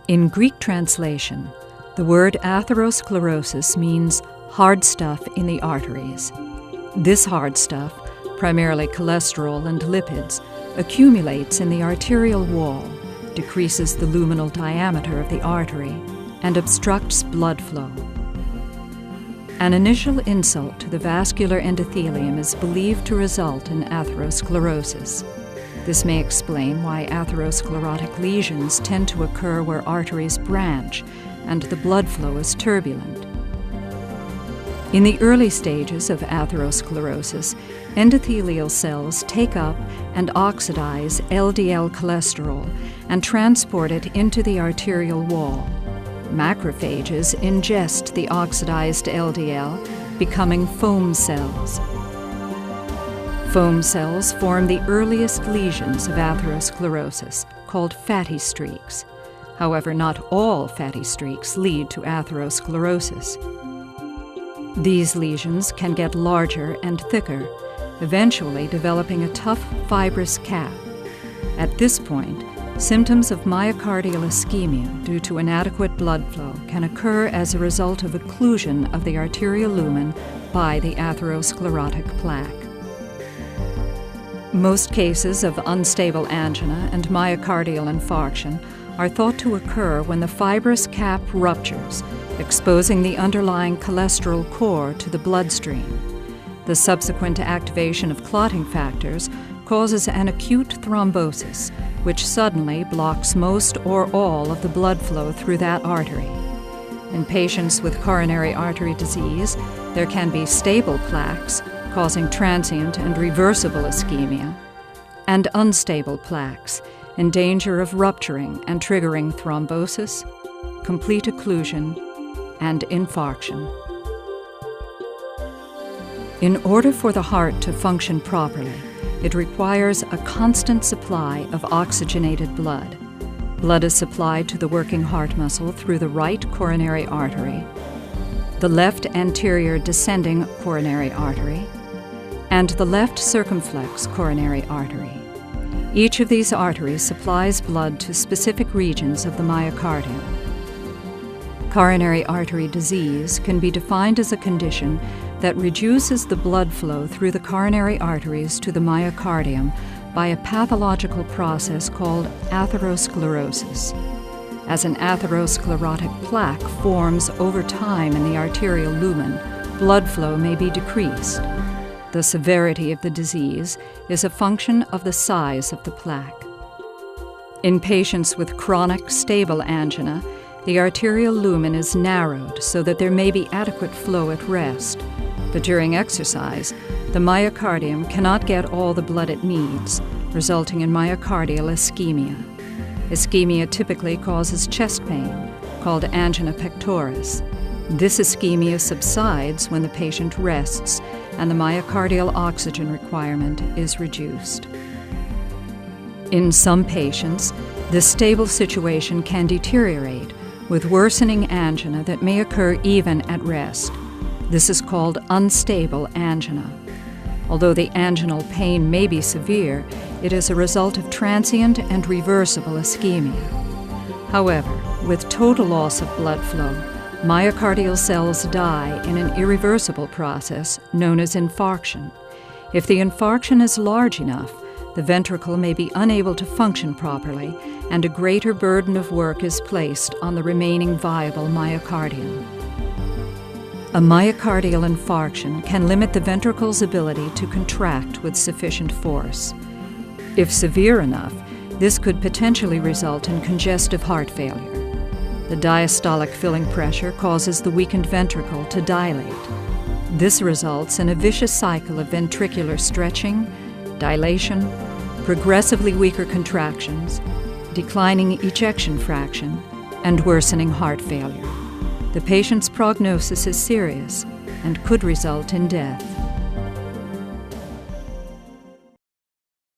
In Greek translation, the word atherosclerosis means hard stuff in the arteries. This hard stuff, primarily cholesterol and lipids, accumulates in the arterial wall, decreases the luminal diameter of the artery, and obstructs blood flow. An initial insult to the vascular endothelium is believed to result in atherosclerosis. This may explain why atherosclerotic lesions tend to occur where arteries branch and the blood flow is turbulent. In the early stages of atherosclerosis, endothelial cells take up and oxidize LDL cholesterol and transport it into the arterial wall. Macrophages ingest the oxidized LDL, becoming foam cells. Foam cells form the earliest lesions of atherosclerosis, called fatty streaks. However, not all fatty streaks lead to atherosclerosis. These lesions can get larger and thicker, eventually developing a tough, fibrous cap. At this point, symptoms of myocardial ischemia due to inadequate blood flow can occur as a result of occlusion of the arterial lumen by the atherosclerotic plaque. Most cases of unstable angina and myocardial infarction are thought to occur when the fibrous cap ruptures, exposing the underlying cholesterol core to the bloodstream. The subsequent activation of clotting factors causes an acute thrombosis, which suddenly blocks most or all of the blood flow through that artery. In patients with coronary artery disease, there can be stable plaques, causing transient and reversible ischemia, and unstable plaques in danger of rupturing and triggering thrombosis, complete occlusion, and infarction. In order for the heart to function properly, it requires a constant supply of oxygenated blood. Blood is supplied to the working heart muscle through the right coronary artery, the left anterior descending coronary artery, and the left circumflex coronary artery. Each of these arteries supplies blood to specific regions of the myocardium. Coronary artery disease can be defined as a condition that reduces the blood flow through the coronary arteries to the myocardium by a pathological process called atherosclerosis. As an atherosclerotic plaque forms over time in the arterial lumen, blood flow may be decreased. The severity of the disease is a function of the size of the plaque. In patients with chronic stable angina, the arterial lumen is narrowed so that there may be adequate flow at rest. But during exercise, the myocardium cannot get all the blood it needs, resulting in myocardial ischemia. Ischemia typically causes chest pain, called angina pectoris. This ischemia subsides when the patient rests and the myocardial oxygen requirement is reduced. In some patients, this stable situation can deteriorate with worsening angina that may occur even at rest. This is called unstable angina. Although the anginal pain may be severe, it is a result of transient and reversible ischemia. However, with total loss of blood flow, myocardial cells die in an irreversible process known as infarction. If the infarction is large enough, the ventricle may be unable to function properly, and a greater burden of work is placed on the remaining viable myocardium. A myocardial infarction can limit the ventricle's ability to contract with sufficient force. If severe enough, this could potentially result in congestive heart failure. The diastolic filling pressure causes the weakened ventricle to dilate. This results in a vicious cycle of ventricular stretching, dilation, progressively weaker contractions, declining ejection fraction, and worsening heart failure. The patient's prognosis is serious and could result in death.